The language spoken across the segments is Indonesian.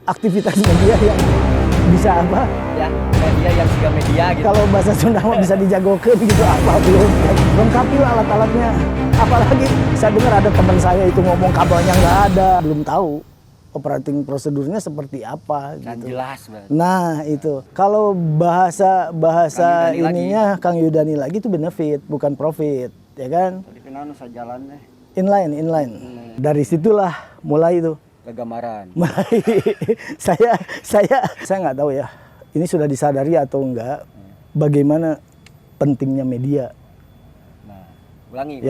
aktivitas media yang bisa apa? Ya, media yang juga media gitu. Kalau bahasa Sunda mah bisa dijagokan gitu apa belum? Lengkapi lah alat-alatnya. Apalagi saya dengar ada teman saya itu ngomong kabelnya nggak ada, belum tahu operating prosedurnya seperti apa Dan gitu. jelas banget. Nah itu kalau bahasa Kang Yudani ininya Kang Yudani lagi itu benefit bukan profit, ya kan? Tadi kenal nusa jalan deh. Inline. Dari situlah mulai itu. Kegamaran. Mulai saya nggak tahu ya. Ini sudah disadari atau enggak? Bagaimana pentingnya media? Nah, ulangi.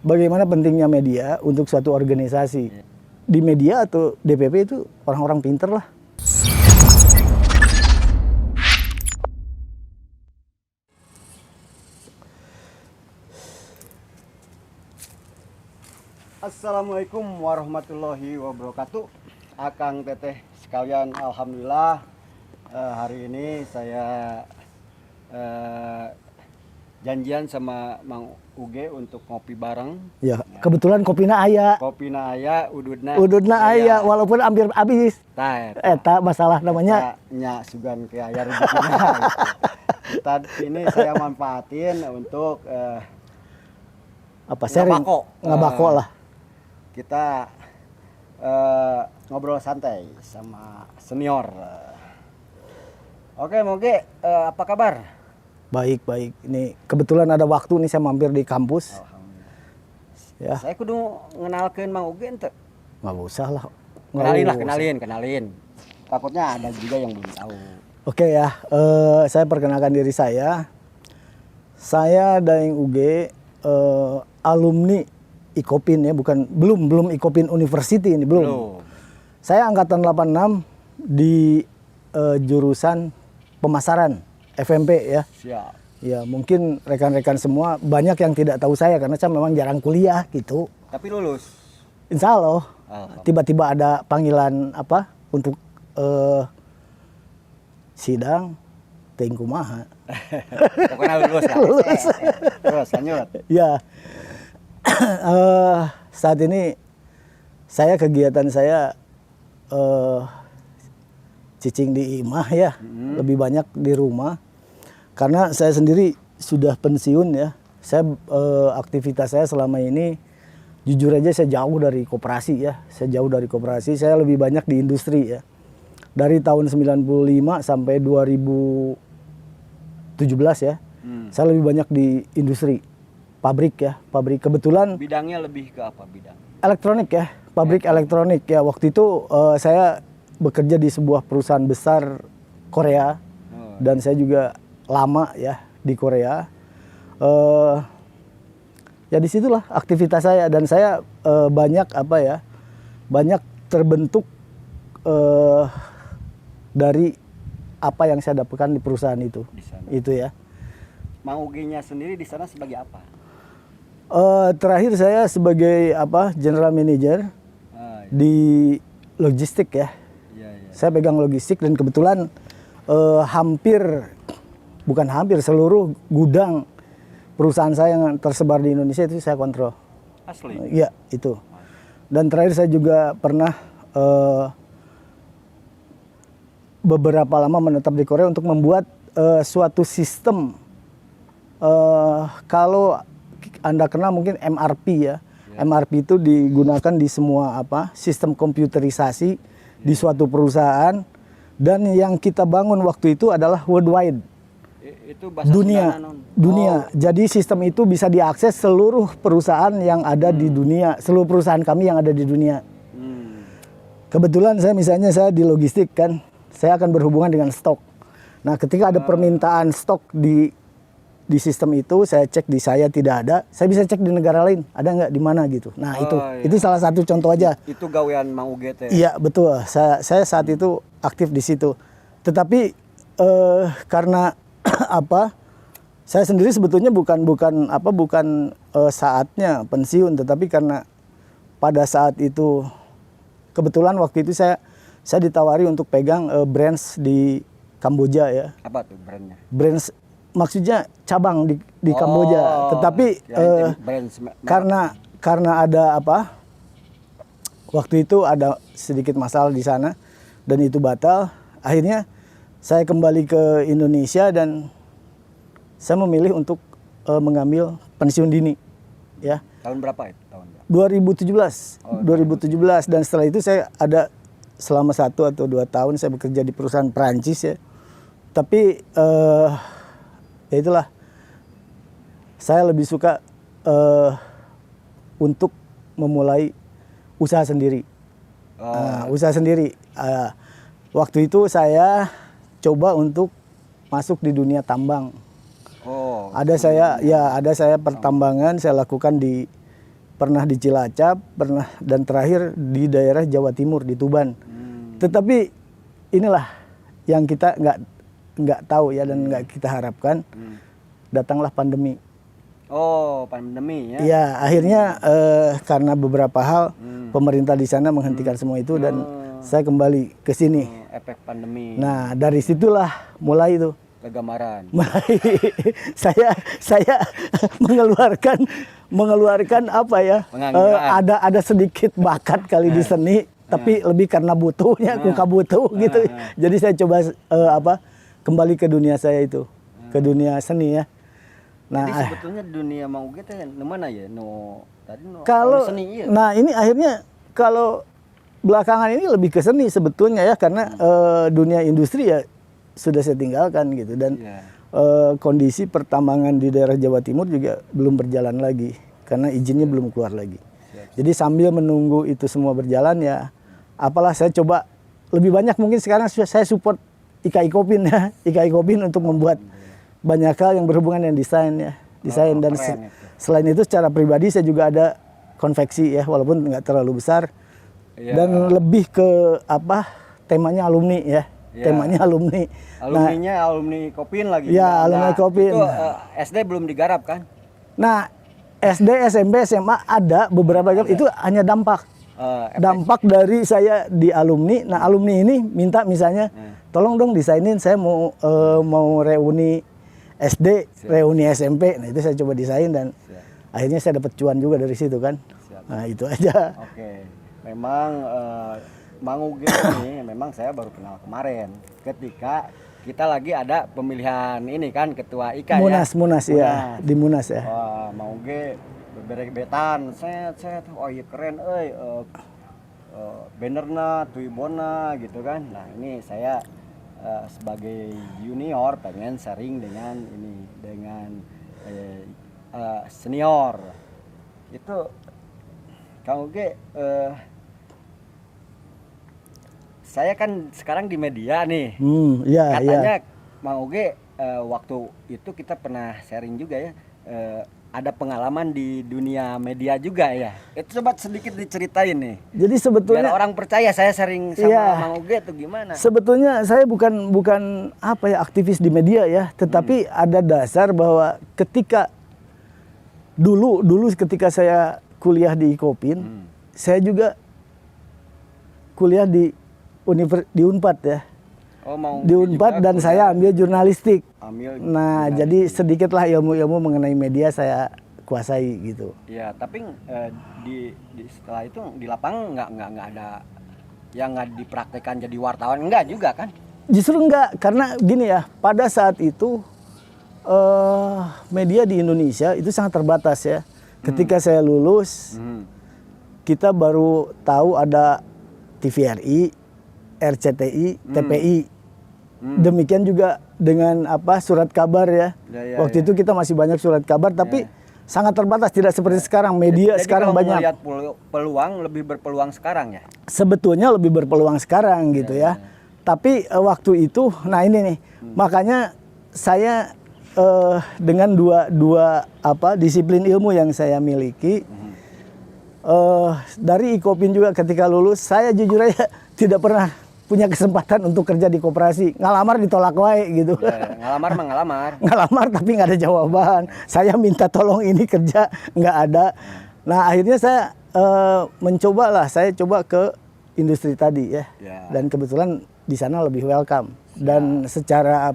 Bagaimana pentingnya media untuk suatu organisasi? Ya. Di media atau DPP itu orang-orang pinter lah. Assalamualaikum warahmatullahi wabarakatuh. Akang teteh sekalian, alhamdulillah hari ini saya janjian sama Mang Uge untuk ngopi bareng. Ya, kebetulan kopina aya. Kopina aya, ududna Aya, walaupun hampir habis. Eta masalah namanya. Nya sugan ke aya rezekina. Tadi ini saya manfaatin untuk sharing. Ngabako lah. Kita ngobrol santai sama senior. Oke, Moge, apa kabar? Baik. Ini kebetulan ada waktu nih saya mampir di kampus. Alhamdulillah. Ya. Saya kudu ngenalkeun Mang Uge ente. Nggak usah lah. Kenalin. Takutnya ada juga yang belum tahu. Oke ya, saya perkenalkan diri saya. Saya Daeng Uge, alumni Ikopin ya, belum Ikopin University ini belum. Saya angkatan 86 di jurusan pemasaran FMP ya. Siap. Ya mungkin rekan-rekan semua banyak yang tidak tahu saya karena saya memang jarang kuliah gitu. Tapi lulus. Insya Allah. Tiba-tiba ada panggilan apa untuk sidang teuing kumaha. Pokoknya lulus lah. Lulus. Terus lanjut. Ya. Saat ini kegiatan saya cicing di imah ya, lebih banyak di rumah. Karena saya sendiri sudah pensiun ya. Aktivitas saya selama ini jujur aja saya jauh dari koperasi ya. Saya lebih banyak di industri ya. Dari tahun 95 sampai 2017 ya. Saya lebih banyak di industri. Pabrik. Kebetulan Bidangnya lebih ke apa bidang? Elektronik ya, pabrik elektronik ya. Waktu itu saya bekerja di sebuah perusahaan besar Korea dan saya juga lama ya di Korea. Ya disitulah aktivitas saya dan saya banyak terbentuk dari apa yang saya dapatkan di perusahaan itu. Itu ya. Mang Uge-nya sendiri di sana sebagai apa? Terakhir saya sebagai general manager di logistik ya. Saya pegang logistik dan kebetulan seluruh gudang perusahaan saya yang tersebar di Indonesia itu saya kontrol. Asli? Iya itu. Dan terakhir saya juga pernah beberapa lama menetap di Korea untuk membuat suatu sistem. Kalau Anda kenal mungkin MRP ya. MRP itu digunakan di semua sistem komputerisasi di suatu perusahaan dan yang kita bangun waktu itu adalah worldwide. Itu bahasa dunia. Jadi sistem itu bisa diakses seluruh perusahaan yang ada di dunia, seluruh perusahaan kami yang ada di dunia. Kebetulan saya di logistik kan, saya akan berhubungan dengan stok. Nah, ketika ada permintaan stok di sistem itu, saya cek di saya tidak ada, saya bisa cek di negara lain, ada nggak di mana gitu. Nah itu salah satu contoh aja. Itu gawean Mang Uge teh. Iya betul, saya saat itu aktif di situ. Tetapi karena saya sendiri sebetulnya bukan saatnya pensiun, tetapi karena pada saat itu kebetulan waktu itu saya ditawari untuk pegang branch di Kamboja ya. Apa tuh brandnya? Branch maksudnya cabang di Kamboja, tetapi karena ada waktu itu ada sedikit masalah di sana, dan itu batal. Akhirnya saya kembali ke Indonesia dan saya memilih untuk mengambil pensiun dini, ya. Tahun berapa itu? Tahun berapa? 2017. Dan setelah itu saya ada selama 1 atau 2 tahun saya bekerja di perusahaan Perancis, ya. Tapi ya itulah, saya lebih suka untuk memulai usaha sendiri. Usaha sendiri. Waktu itu saya coba untuk masuk di dunia tambang. Ada saya pertambangan saya lakukan pernah di Cilacap, pernah, dan terakhir di daerah Jawa Timur di Tuban. Tetapi inilah yang kita nggak tahu ya, dan nggak kita harapkan. Datanglah pandemi. Pandemi ya. Iya, akhirnya karena beberapa hal pemerintah di sana menghentikan semua itu dan saya kembali ke sini. Efek pandemi. Nah, dari situlah mulai itu. Kegamaran. Mulai saya mengeluarkan apa ya? Ada sedikit bakat kali di seni, tapi lebih karena butuhnya, kuka butuh gitu. Jadi saya coba kembali ke dunia saya itu, ke dunia seni ya. Nah, jadi sebetulnya dunia mau kita mana ya? Kalau seni, iya. Nah, ini akhirnya kalau belakangan ini lebih ke seni sebetulnya ya, karena dunia industri ya sudah saya tinggalkan gitu, dan kondisi pertambangan di daerah Jawa Timur juga belum berjalan lagi karena izinnya belum keluar lagi. Jadi sambil menunggu itu semua berjalan ya, apalah saya coba lebih banyak mungkin sekarang saya support IKI Kopin ya, IKI Kopin untuk membuat banyak hal yang berhubungan dengan desain ya, dan selain itu secara pribadi saya juga ada konveksi ya, walaupun nggak terlalu besar dan lebih ke temanya alumni ya. Temanya alumni. Alumninya alumni Kopin lagi. Ya, alumni Kopin. Itu SD belum digarap kan? Nah, SD, SMP, SMA ada beberapa itu hanya dampak. Dampak dari saya di alumni. Nah, alumni ini minta misalnya, tolong dong desainin, saya mau reuni SD, reuni SMP. Nah, itu saya coba desain dan akhirnya saya dapat cuan juga dari situ kan. Nah, itu aja. Oke. Memang Mang Uge ini memang saya baru kenal kemarin ketika kita lagi ada pemilihan ini kan ketua IKA Munas ya, di Munas ya. Wah, Mang Uge berbetan, set, oh iya keren, bannerna, tuibona gitu kan. Nah ini saya sebagai junior pengen sharing dengan senior. Itu Kang Uge, saya kan sekarang di media nih. Katanya Mang Uge waktu itu kita pernah sharing juga ya. Ada pengalaman di dunia media juga ya. Itu coba sedikit diceritain nih. Jadi sebetulnya biar orang percaya saya sharing sama Mang Uge itu gimana? Sebetulnya saya bukan aktivis di media ya, tetapi ada dasar bahwa ketika dulu ketika saya kuliah di Kopin, saya juga kuliah di Unpad ya. Di Unpad dan saya ambil jurnalistik. Jadi sedikitlah ilmu-ilmu mengenai media saya kuasai gitu. Ya, tapi di setelah itu di lapangan nggak ada yang nggak dipraktekkan jadi wartawan, enggak juga kan? Justru enggak, karena gini ya, pada saat itu media di Indonesia itu sangat terbatas ya. Ketika saya lulus, kita baru tahu ada TVRI, RCTI, TPI. Demikian juga dengan surat kabar ya. Waktu itu kita masih banyak surat kabar, tapi sangat terbatas, tidak seperti sekarang. Media jadi sekarang kalau banyak. Melihat peluang, lebih berpeluang sekarang ya. Sebetulnya lebih berpeluang sekarang gitu ya. Tapi waktu itu, nah ini nih, makanya saya dengan dua disiplin ilmu yang saya miliki. Dari Ikopin juga ketika lulus, saya jujur aja tidak pernah punya kesempatan untuk kerja di koperasi. Ngalamar ditolak wae gitu. Ngalamar tapi nggak ada jawaban. Saya minta tolong ini kerja, nggak ada. Nah akhirnya saya saya coba ke industri tadi ya. Dan kebetulan di sana lebih welcome. Dan secara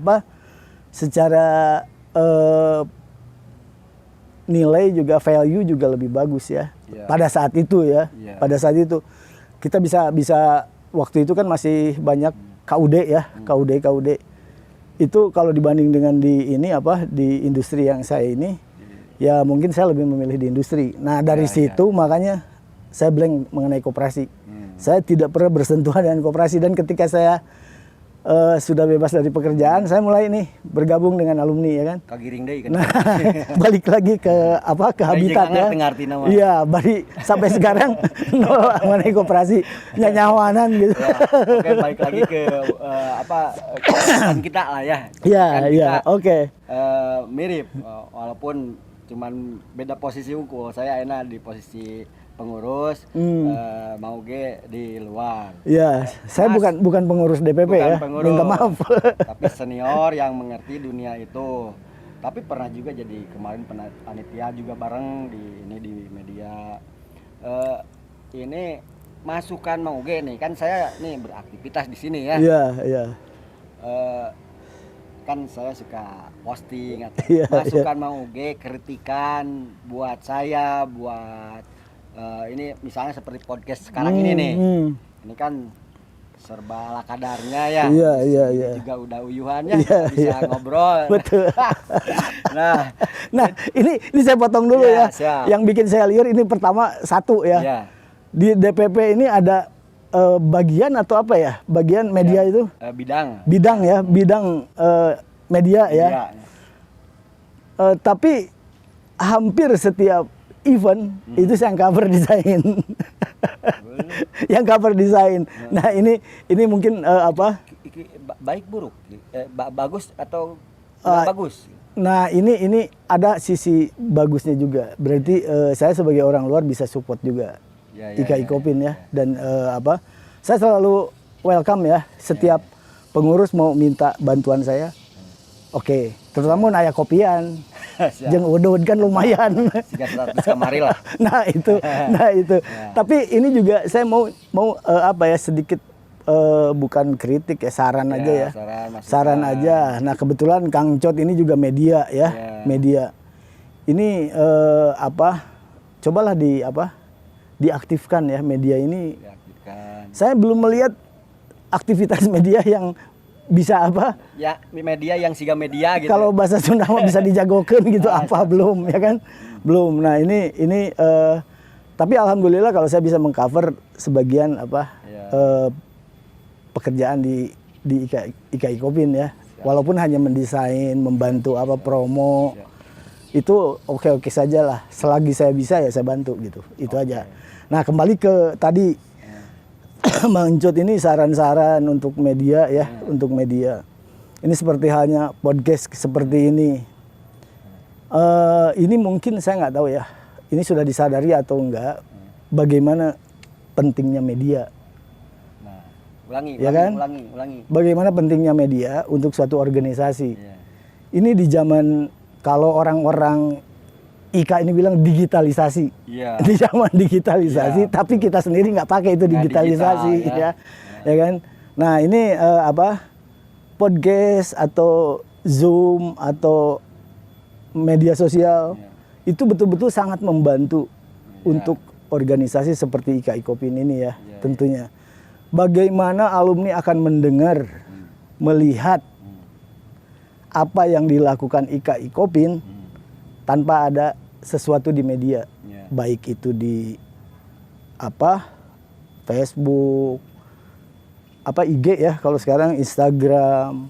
nilai juga, value juga lebih bagus ya. Pada saat itu ya. Pada saat itu kita bisa waktu itu kan masih banyak KUD ya, KUD. Itu kalau dibanding dengan di industri yang saya ini, ya mungkin saya lebih memilih di industri. Nah dari situ makanya saya blank mengenai koperasi. Saya tidak pernah bersentuhan dengan koperasi, dan ketika saya sudah bebas dari pekerjaan, saya mulai nih bergabung dengan alumni ya kan. Kagiring deui kan. Nah, balik lagi ke habitat ya. Iya, bari sampai sekarang nol mengenai koperasi, nyanyawanan gitu. Ya, oke, balik lagi ke kehidupan kita lah ya. Iya, oke. Mirip, walaupun cuman beda posisi unggul. Saya enak di posisi pengurus, mau di luar. Iya, saya bukan pengurus DPP ya. Pengurus, minta maaf. Tapi senior yang mengerti dunia itu. Tapi pernah juga jadi kemarin panitia juga bareng di media. Ini masukan Mang Uge nih, kan saya nih beraktivitas di sini ya. Iya. Kan saya suka posting atau masukan Mang Uge, kritikan buat saya, buat ini misalnya seperti podcast sekarang ini nih. Ini kan serba ala kadarnya ya. Iya. Juga udah uyuhannya, bisa ngobrol. Betul. nah, ini saya potong dulu ya. Siap. Yang bikin saya liar ini pertama satu ya. Ya. Di DPP ini ada bagian atau apa ya? Bagian media itu? Bidang ya, bidang media ya. Tapi hampir setiap event itu saya yang cover desain. Yang cover desain. Nah, ini mungkin baik buruk, bagus atau bagus. Nah, ini ada sisi bagusnya juga. Berarti saya sebagai orang luar bisa support juga IKI Kopin ya. Dan saya selalu welcome ya, setiap pengurus mau minta bantuan saya. Oke, terutama naya kopian. Jeung udud kan lumayan. 300 kamari lah. Nah itu. Ya. Tapi ini juga saya mau sedikit bukan kritik ya, saran aja ya. Saran aja. Nah kebetulan Kang Cot ini juga media ya. Media. Ini cobalah diaktifkan ya media ini. Saya belum melihat aktivitas media yang bisa ya media yang siga media gitu. Kalau bahasa Sunda bisa dijagokan gitu belum ya kan? Belum. Nah, ini tapi alhamdulillah kalau saya bisa mengcover sebagian pekerjaan di IKI Kopin ya. Walaupun hanya mendesain, membantu promo. Itu oke saja lah. Selagi saya bisa ya saya bantu gitu. Itu aja. Nah, kembali ke tadi Mang Cut ini saran-saran untuk media ya, untuk media. Ini seperti halnya podcast seperti ini. Ini mungkin saya nggak tahu ya. Ini sudah disadari atau enggak? Bagaimana pentingnya media? Nah, ulangi. Bagaimana pentingnya media untuk suatu organisasi? Ini di zaman kalau orang-orang Ika ini bilang digitalisasi, di zaman digitalisasi, tapi kita sendiri nggak pakai itu digitalisasi, digital, ya kan? Nah ini podcast atau Zoom atau media sosial itu betul-betul sangat membantu untuk organisasi seperti IKI Kopin ini ya, tentunya. Bagaimana alumni akan mendengar, melihat apa yang dilakukan IKI Kopin tanpa ada sesuatu di media, baik itu di Facebook, IG ya, kalau sekarang Instagram,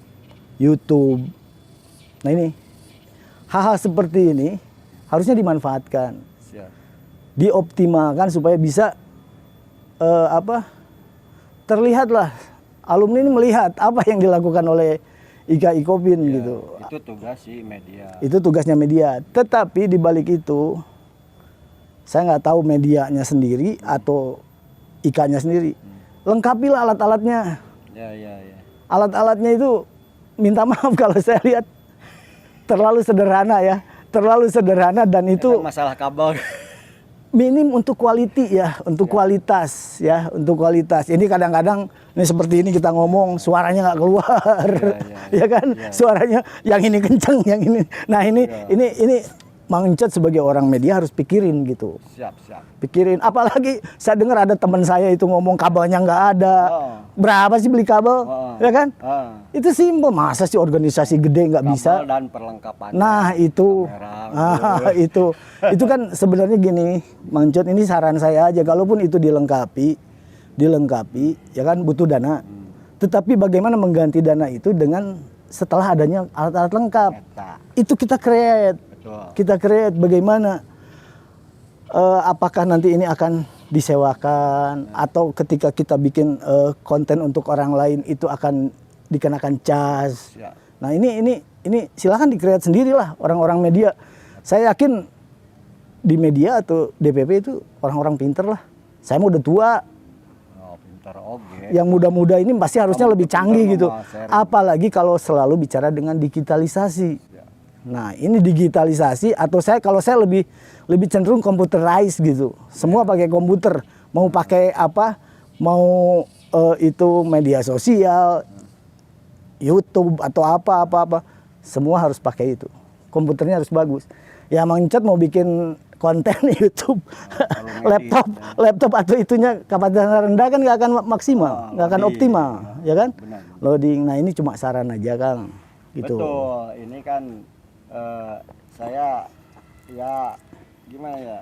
YouTube. Nah ini hal-hal seperti ini harusnya dimanfaatkan, dioptimalkan supaya bisa terlihatlah, alumni ini melihat apa yang dilakukan oleh IKI Kopin gitu. Itu tugas si media. Itu tugasnya media. Tetapi di balik itu, saya nggak tahu medianya sendiri atau IKA-nya sendiri. Lengkapilah alat-alatnya. Alat-alatnya itu, minta maaf kalau saya lihat terlalu sederhana ya, terlalu sederhana dan itu masalah kabel. Minim untuk quality ya, untuk kualitas ya, untuk kualitas. Ini kadang-kadang ini seperti ini kita ngomong suaranya nggak keluar, ya kan? Suaranya yang ini kenceng, yang ini. Nah ini Mang Encet sebagai orang media harus pikirin gitu. Siap. Pikirin, apalagi saya dengar ada teman saya itu ngomong kabelnya nggak ada. Berapa sih beli kabel? Ya kan? Itu simpel, masa sih organisasi gede nggak bisa? Kabel dan perlengkapan. Nah itu, itu kan sebenarnya gini, Mang Encet, ini saran saya aja, kalaupun itu dilengkapi, ya kan butuh dana. Tetapi bagaimana mengganti dana itu dengan setelah adanya alat-alat lengkap? Itu kita create. Kita create bagaimana, apakah nanti ini akan disewakan atau ketika kita bikin konten untuk orang lain itu akan dikenakan cas. Nah ini silakan di-create sendirilah orang-orang media. Saya yakin di media atau DPP itu orang-orang pinter lah. Saya udah tua. Yang muda-muda ini pasti harusnya lebih canggih gitu. Apalagi kalau selalu bicara dengan digitalisasi. Nah ini digitalisasi atau kalau saya lebih cenderung computerized gitu. Semua pakai komputer. Mau pakai apa? Mau itu media sosial, YouTube atau apa. Semua harus pakai itu. Komputernya harus bagus. Ya Mang Encet mau bikin konten YouTube, laptop atau itunya kapasitas rendah kan nggak akan maksimal, nggak akan optimal, ya kan? Loading. Nah ini cuma saran aja Kang. Gitu. Betul. Ini kan saya ya gimana ya,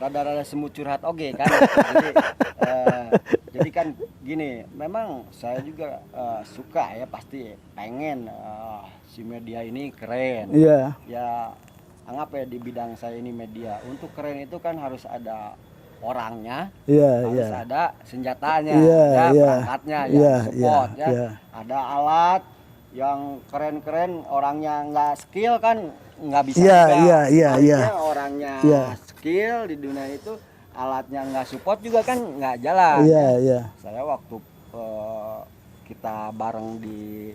rada-rada semut curhat kan. Jadi kan gini, memang saya juga suka ya, pasti pengen si media ini keren. Iya. Ya anggap ya di bidang saya ini media, untuk keren itu kan harus ada orangnya, harus ada senjatanya, perangkatnya, support ada alat yang keren-keren, orangnya nggak skill kan nggak bisa juga. Orangnya skill di dunia itu, alatnya nggak support juga kan nggak jalan. Saya waktu kita bareng di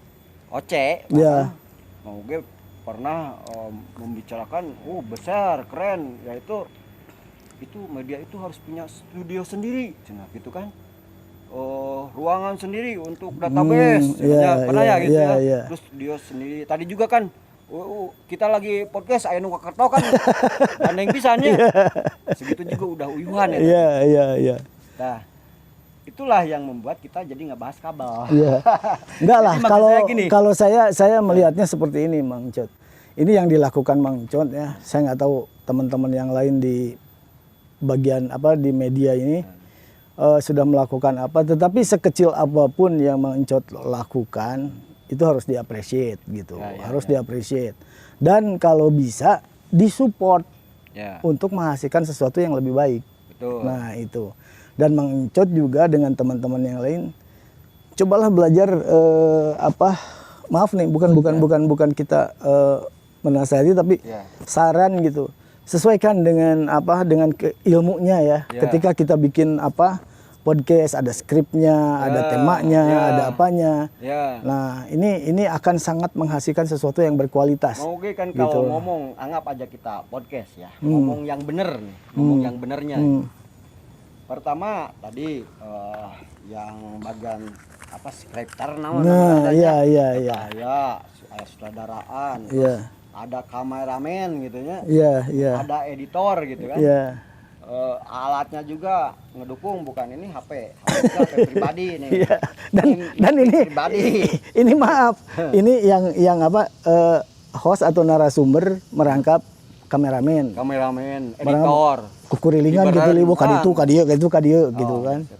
OC, mau gue pernah membicarakan, besar, keren, yaitu media itu harus punya studio sendiri, gitu kan. Ruangan sendiri untuk database, pernah gitu ya. Terus studio sendiri. Tadi juga kan kita lagi podcast aya nu kerto kan, dan yang bisanya segitu juga udah uyuhan ya. Nah itulah yang membuat kita jadi nggak bahas kabel. Enggak lah, kalau saya melihatnya seperti ini Mang Encet. Ini yang dilakukan Mang Encet ya. Saya nggak tahu teman-teman yang lain di bagian di media ini sudah melakukan apa, tetapi sekecil apapun yang Mang Encet lakukan itu harus diapresiasi gitu, harus diapresiasi, dan kalau bisa disupport untuk menghasilkan sesuatu yang lebih baik. Nah itu, dan Mang Encet juga dengan teman-teman yang lain cobalah belajar maaf nih, bukan kita menasihati, tapi saran gitu, sesuaikan dengan dengan ilmunya ya. Ketika kita bikin podcast, ada skripnya, ada temanya, ada apanya. Nah ini akan sangat menghasilkan sesuatu yang berkualitas. Oke kan gitu. Kalau ngomong, anggap aja kita podcast ya, ngomong yang bener nih, ngomong yang benernya. Pertama tadi yang bagian scripter namanya, ada sutradaraan, ada kameramen gitu ya, ada editor gitu kan. Alatnya juga ngedukung, bukan ini HP pribadi nih. Dan ini pribadi. Ini maaf, ini yang host atau narasumber merangkap kameramen, editor, kukurilingan gitu, kadieu gitu kan.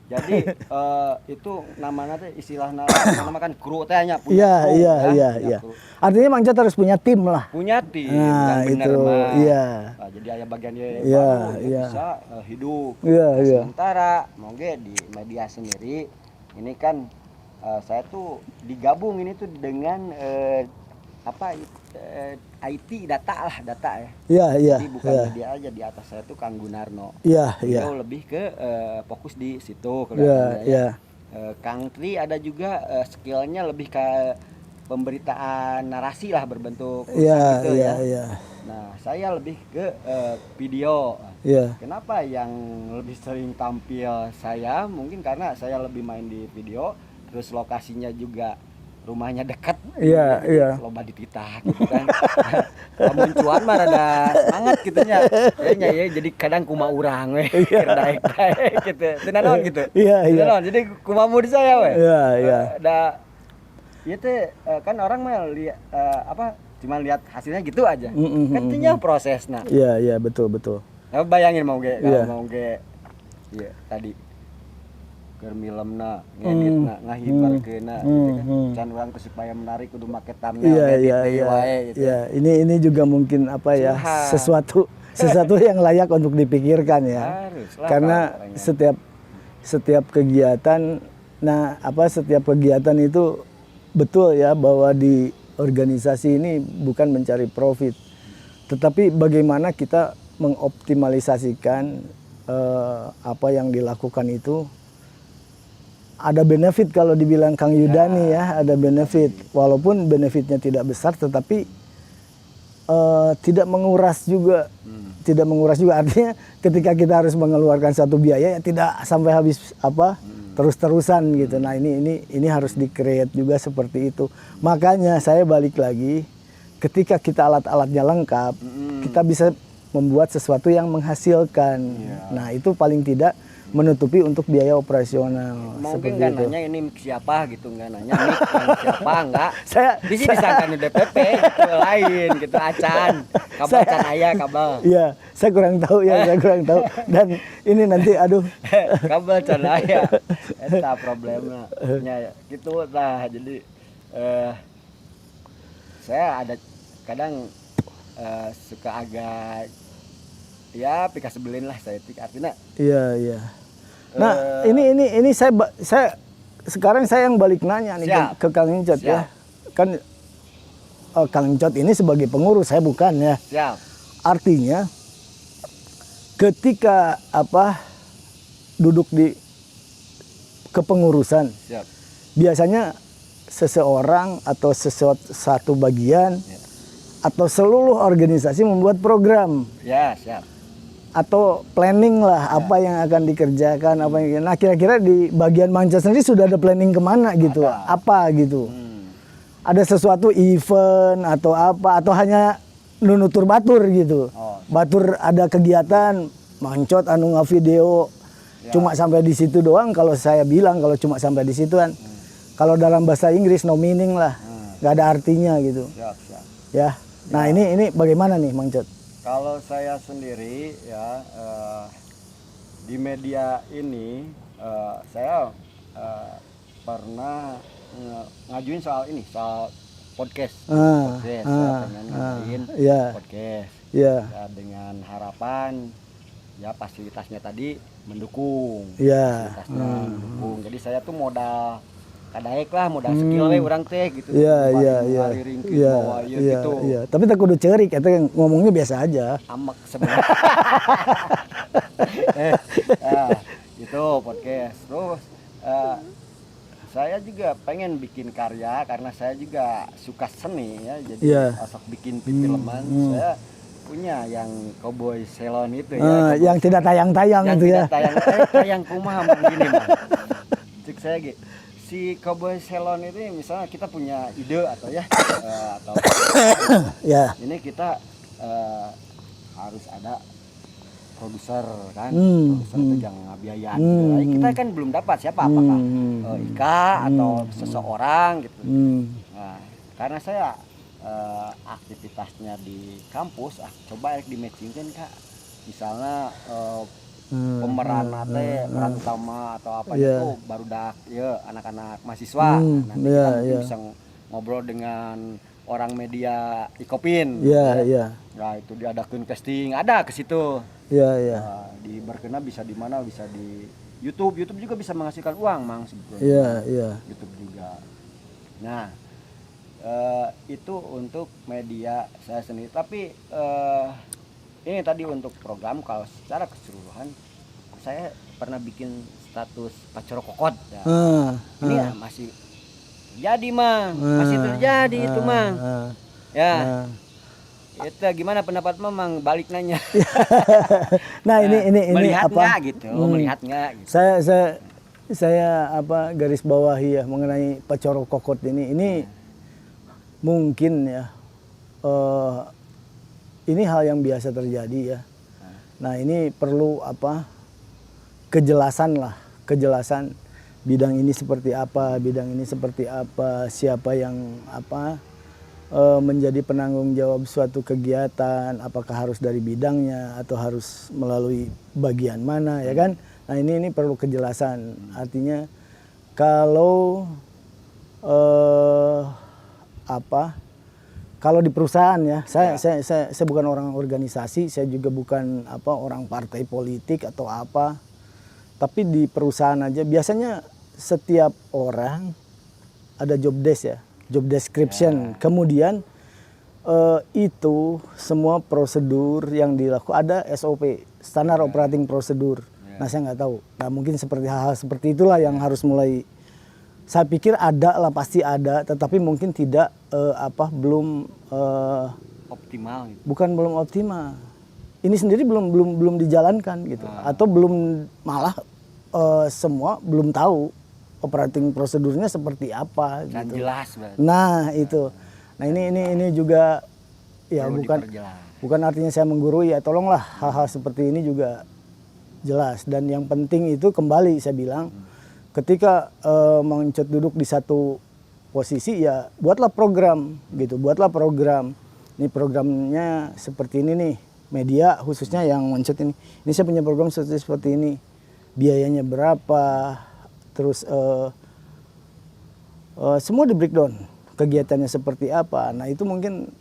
Jadi itu namanya istilahnya kan kru teh nya. Iya. Artinya Mang Encet harus punya tim lah. Punya tim. Nah, yang bener itu. Nah, jadi ada bagian bisa hidup. Sementara mungkin di media sendiri ini kan saya tuh digabung ini tuh dengan IT data ya. Jadi bukan media aja, di atas saya tuh Kang Gunarno. Beliau lebih ke fokus di situ kelihatannya. Kang Tri ada juga skillnya lebih ke pemberitaan narasi lah, berbentuk gitu ya. Nah saya lebih ke video. Kenapa yang lebih sering tampil saya? Mungkin karena saya lebih main di video, terus lokasinya juga rumahnya dekat, Iya. loba dititah gitu kan. Lamun cuan mah rada semangat gitunya. Kayaknya ya jadi kadang kuma urang we, keur daek-daek gitu. Teu naon gitu. Iya. Jadi kuma mood saya we. Iya. Da ieu teh kan orang mah cuma lihat hasilnya gitu aja. Kan teh nya prosesna. Iya, betul. Nah, bayangin mau ge Iya. kalau mau ge iya tadi keur milemna, ngeditna, ngahibarkeunna gitu kan. Can urang teh supaya menarik kudu make thumbnail Iya. wae gitu. Iya, ini juga mungkin apa ya, sesuatu yang layak untuk dipikirkan ya. Haruslah, karena setiap kegiatan setiap kegiatan itu betul ya bahwa di organisasi ini bukan mencari profit, tetapi bagaimana kita mengoptimalisasikan apa yang dilakukan itu. Ada benefit kalau dibilang Kang Yudani ya, ada benefit. Walaupun benefitnya tidak besar, tetapi tidak menguras juga. Tidak menguras juga, artinya ketika kita harus mengeluarkan satu biaya ya tidak sampai habis terus-terusan gitu. Nah ini harus di-create juga seperti itu. Makanya saya balik lagi, ketika kita alat-alatnya lengkap, kita bisa membuat sesuatu yang menghasilkan. Nah itu paling tidak menutupi untuk biaya operasional. Mungkin nggak nanya ini siapa gitu, nggak nanya ini siapa nggak. Bisa disangka nih DPP gitu, lain gitu, acan kabel can aya kabel. Iya, saya kurang tahu. Dan ini nanti kabel can aya, eta problemnya. Ya gitu lah. Jadi saya ada kadang suka agak ya pika sebelin lah saya artinya. Iya. Nah, ini saya sekarang saya yang balik nanya nih ke Kang Incot ya. Kan Kang Incot ini sebagai pengurus, saya bukan ya. Siap. Artinya ketika duduk di kepengurusan, biasanya seseorang atau satu bagian atau seluruh organisasi membuat program. Ya, siap. Atau planning lah apa yang akan dikerjakan, nah kira-kira di bagian Mangca sendiri sudah ada planning kemana gitu, apa gitu, ada sesuatu event atau apa, atau hanya nunutur batur gitu, batur ada kegiatan mancot anu ngavideo cuma sampai di situ doang. Kalau saya bilang kalau cuma sampai di situ kan, kalau dalam bahasa Inggris no meaning lah, nggak ada artinya gitu. Ya, nah ini bagaimana nih Mangcot? Kalau saya sendiri ya di media ini saya pernah ngajuin soal podcast. Saya pengen ngajuin podcast. Ya, dengan harapan ya fasilitasnya tadi mendukung. Fasilitasnya mendukung. Jadi saya tuh modal kadaek lah, modal skill we urang teh gitu. Iya. Gitu. Iya. Tapi tak kudu ceurik, eta ngomongnya biasa aja. Amek sebenarnya. Gitu podcast. Terus saya juga pengen bikin karya karena saya juga suka seni ya. Jadi asok bikin filman. Saya punya yang Cowboy Salon itu ya. Yang tidak tayang-tayang itu ya. Tayang kumaha begini mah. Cek saya gitu. Si Cowboy Salon itu misalnya kita punya ide atau ini kita harus ada produser kan, produser itu jangan ngabiayaan gitu. Kita kan belum dapat siapa, apakah Ika atau seseorang gitu. Nah, karena saya aktivitasnya di kampus, coba di matchingkan Kak, misalnya pemeran peran utama atau apa itu barudak ya anak-anak mahasiswa. Nanti kita bisa ngobrol dengan orang media Ikopin. Nah, itu diadakan casting, ada ke situ. Di berkena bisa di mana, bisa di YouTube juga bisa menghasilkan uang Mang sebetulnya. YouTube juga. Nah, itu untuk media saya sendiri. Tapi ini tadi untuk program, kalau secara keseluruhan saya pernah bikin status Pacoro Kokot ya. Ini ya masih jadi Mang, masih terjadi itu Mang. Ya. Itu gimana pendapat Mang balik nanya. Nah, ini melihat apa? Gitu, melihat nggak gitu. Saya saya garis bawahi ya mengenai Pacoro Kokot ini mungkin ya ini hal yang biasa terjadi ya. Nah ini perlu kejelasan bidang ini seperti apa, siapa yang menjadi penanggung jawab suatu kegiatan, apakah harus dari bidangnya atau harus melalui bagian mana ya kan. Nah ini perlu kejelasan, artinya kalau kalau di perusahaan ya, saya bukan orang organisasi, saya juga bukan orang partai politik atau apa. Tapi di perusahaan aja biasanya setiap orang ada job desk ya, job description. Kemudian itu semua prosedur yang dilakukan ada SOP, standar operating procedure. Nah saya nggak tahu. Nah mungkin seperti hal-hal seperti itulah yang harus mulai. Saya pikir ada lah, pasti ada, tetapi mungkin tidak belum optimal gitu. Bukan belum optimal. Ini sendiri belum dijalankan gitu. Atau belum malah semua belum tahu operating prosedurnya seperti apa Dan gitu. jelas banget. Nah, itu. Nah, ini juga ya bukan artinya saya menggurui ya, tolonglah hal-hal seperti ini juga jelas, dan yang penting itu kembali saya bilang ketika Mang Encot duduk di satu posisi ya buatlah program gitu, ini programnya seperti ini nih, media khususnya yang Mang Encot ini saya punya program seperti ini, biayanya berapa, terus semua di breakdown, kegiatannya seperti apa. Nah itu mungkin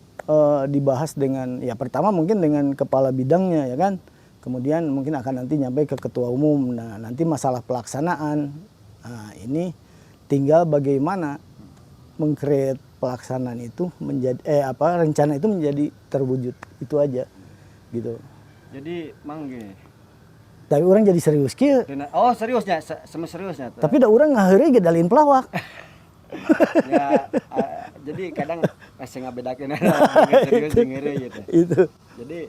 dibahas dengan ya pertama mungkin dengan kepala bidangnya ya kan, kemudian mungkin akan nanti nyampe ke ketua umum. Nah nanti masalah pelaksanaan, nah ini tinggal bagaimana meng-create pelaksanaan itu menjadi rencana itu menjadi terwujud, itu aja gitu. Jadi Mang gini. Tapi orang jadi serius kieu. Oh seriusnya, sama seriusnya. Tapi da orang ngaheureuy ge dalin pelawak. Ya, jadi kadang masih ngabedakeun serius jeung ngeureuy gitu. Itu. Jadi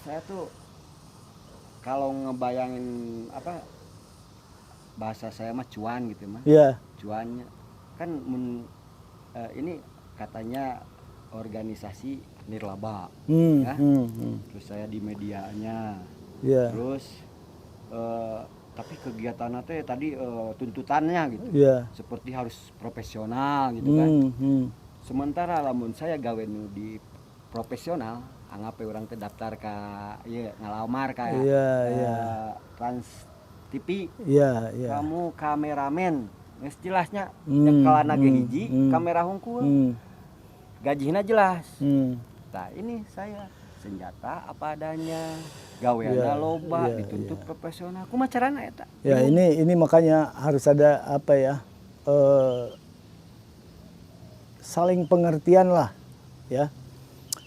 saya tuh kalau ngebayangin bahasa saya mah cuan gitu mah. Iya. Cuannya kan ini katanya organisasi nirlaba ya. Terus saya di medianya. Iya. Terus tapi kegiatannya tadi tuntutannya gitu. Iya. Seperti harus profesional gitu kan. Sementara lamun saya gawe nu di profesional, anggape orang teh daftar ka ngalamar ka Trans TV. Iya. Kamu kameramen, geus jelasnya nyekelana ge hiji, kamera hungkul. Gajina jelas. Nah, ini saya senjata apa adanya, gaweana loba, dituntut profesional. Kumaha carana eta? Ya ini makanya harus ada saling pengertian lah ya.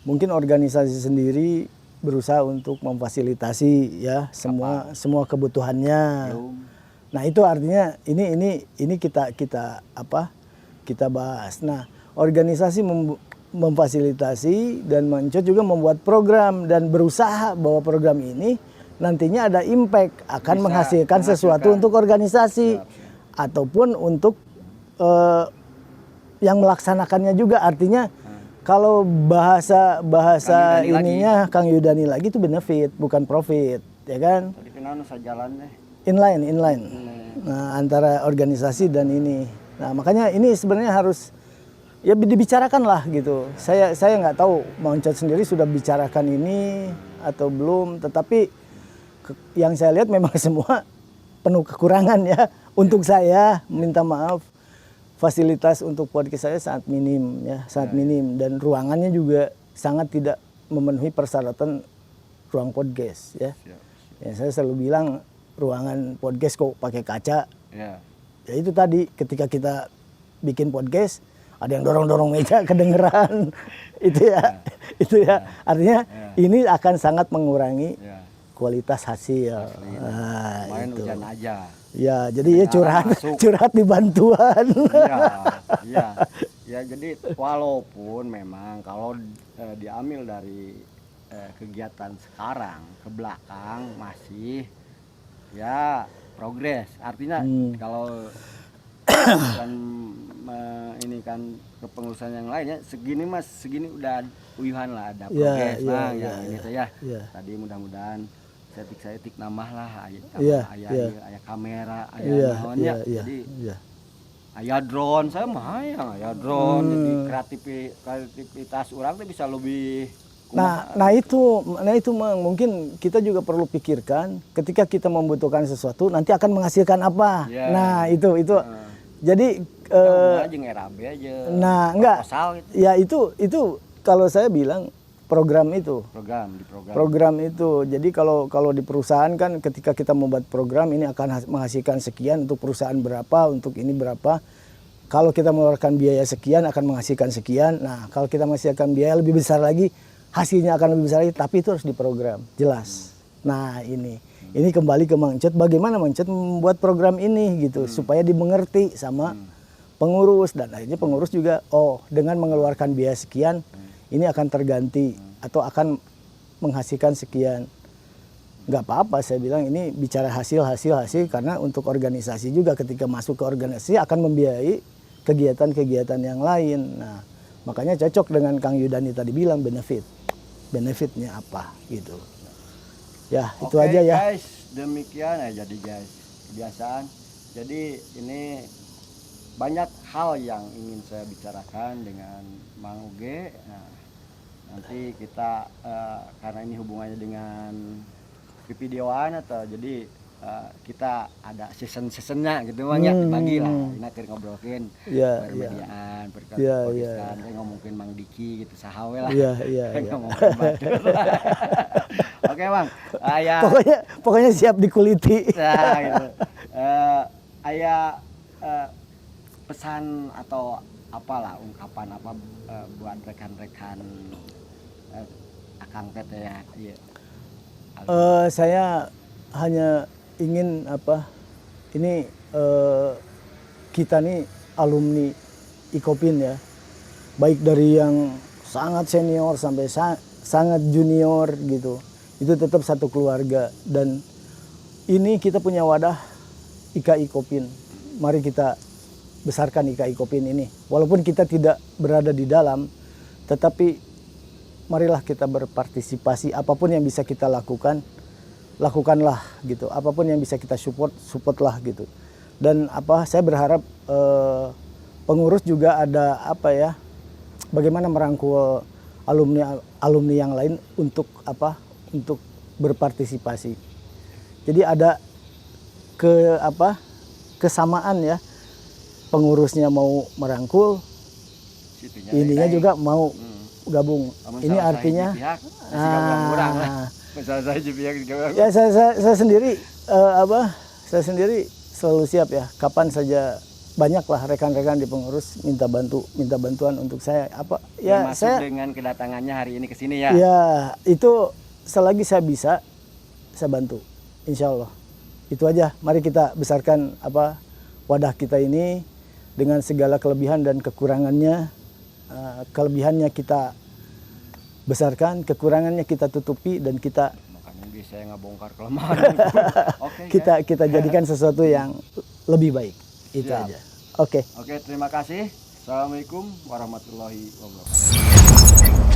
Mungkin organisasi sendiri berusaha untuk memfasilitasi ya semua kebutuhannya. Nah itu artinya ini kita bahas. Nah organisasi memfasilitasi dan Encot juga membuat program dan berusaha bahwa program ini nantinya ada impact, akan menghasilkan sesuatu untuk organisasi ataupun untuk yang melaksanakannya juga. Artinya kalau bahasa ininya Kang Yudani lagi itu benefit bukan profit, ya kan? Tadi kenal sajalan deh. Inline. Nah, antara organisasi dan ini. Nah, makanya ini sebenarnya harus ya dibicarakan lah gitu. Saya nggak tahu Mang Encot sendiri sudah bicarakan ini atau belum, tetapi yang saya lihat memang semua penuh kekurangan ya. Untuk saya minta maaf, fasilitas untuk podcast saya sangat minim ya, sangat minim, dan ruangannya juga sangat tidak memenuhi persyaratan ruang podcast ya. Ya saya selalu bilang ruangan podcast kok pakai kaca. Ya itu tadi ketika kita bikin podcast ada yang dorong-dorong meja kedengeran. itu ya. Artinya ini akan sangat mengurangi kualitas hasil. Nah, main hujan aja. Ya, jadi ya curhat di bantuan. Ya, jadi walaupun memang kalau diambil dari kegiatan sekarang ke belakang masih ya progres. Artinya kalau kan ini kan kepengurusan yang lainnya segini udah uyuhan lah, ada progres gitu ya. Tadi mudah-mudahan saya tik nambah lah aya kamera aya jadi aya drone saya mah aya drone jadi kreativitas orang tuh bisa lebih nah itu mungkin kita juga perlu pikirkan ketika kita membutuhkan sesuatu nanti akan menghasilkan apa. Nah itu jadi RAB aja. Nah enggak gitu. Ya itu kalau saya bilang program itu. Jadi kalau di perusahaan kan ketika kita membuat program ini akan menghasilkan sekian, untuk perusahaan berapa, untuk ini berapa. Kalau kita mengeluarkan biaya sekian akan menghasilkan sekian. Nah kalau kita menghasilkan biaya lebih besar lagi, hasilnya akan lebih besar lagi, tapi itu harus diprogram jelas. Nah ini kembali ke Mang Encet, bagaimana Mang Encet membuat program ini gitu supaya dimengerti sama pengurus, dan akhirnya pengurus juga dengan mengeluarkan biaya sekian ini akan terganti atau akan menghasilkan sekian. Nggak apa-apa saya bilang, ini bicara hasil karena untuk organisasi juga ketika masuk ke organisasi akan membiayai kegiatan-kegiatan yang lain. Nah makanya cocok dengan Kang Yudani tadi bilang benefitnya apa gitu. Ya itu aja ya guys, demikian jadi guys kebiasaan. Jadi ini banyak hal yang ingin saya bicarakan dengan Mang Uge. Nah, nanti kita karena ini hubungannya dengan videoan atau jadi kita ada season-seasonnya gitu banyak dibagi lah. Ini akhirnya ngobrolin permediaan, perkembangan, ngomongin Mang Diki gitu sahawe lah. Ngomongin batur. Oke Bang, pokoknya siap dikuliti. Nah, gitu. Pesan atau apalah ungkapan apa buat rekan-rekan Akang Tete ya. Iya. Saya hanya ingin ini kita nih alumni Ikopin ya, baik dari yang sangat senior sampai sangat junior gitu, itu tetap satu keluarga. Dan ini kita punya wadah IKI Kopin, mari kita besarkan IKI Kopin ini. Walaupun kita tidak berada di dalam, tetapi marilah kita berpartisipasi. Apapun yang bisa kita lakukanlah gitu. Apapun yang bisa kita supportlah gitu. Dan saya berharap pengurus juga ada bagaimana merangkul alumni yang lain untuk berpartisipasi. Jadi ada kesamaan ya, pengurusnya mau merangkul, ininya juga mau gabung. Ini artinya ya saya sendiri saya sendiri selalu siap ya, kapan saja. Banyaklah rekan-rekan di pengurus minta bantuan untuk saya saya dengan kedatangannya hari ini ke sini ya. Ya, itu selagi saya bisa saya bantu. Insya Allah. Itu aja. Mari kita besarkan wadah kita ini dengan segala kelebihan dan kekurangannya. Kelebihannya kita besarkan, kekurangannya kita tutupi, dan kita saya nggak bongkar kelemahan. kita jadikan sesuatu yang lebih baik. Itu aja. Oke, terima kasih. Assalamualaikum warahmatullahi wabarakatuh.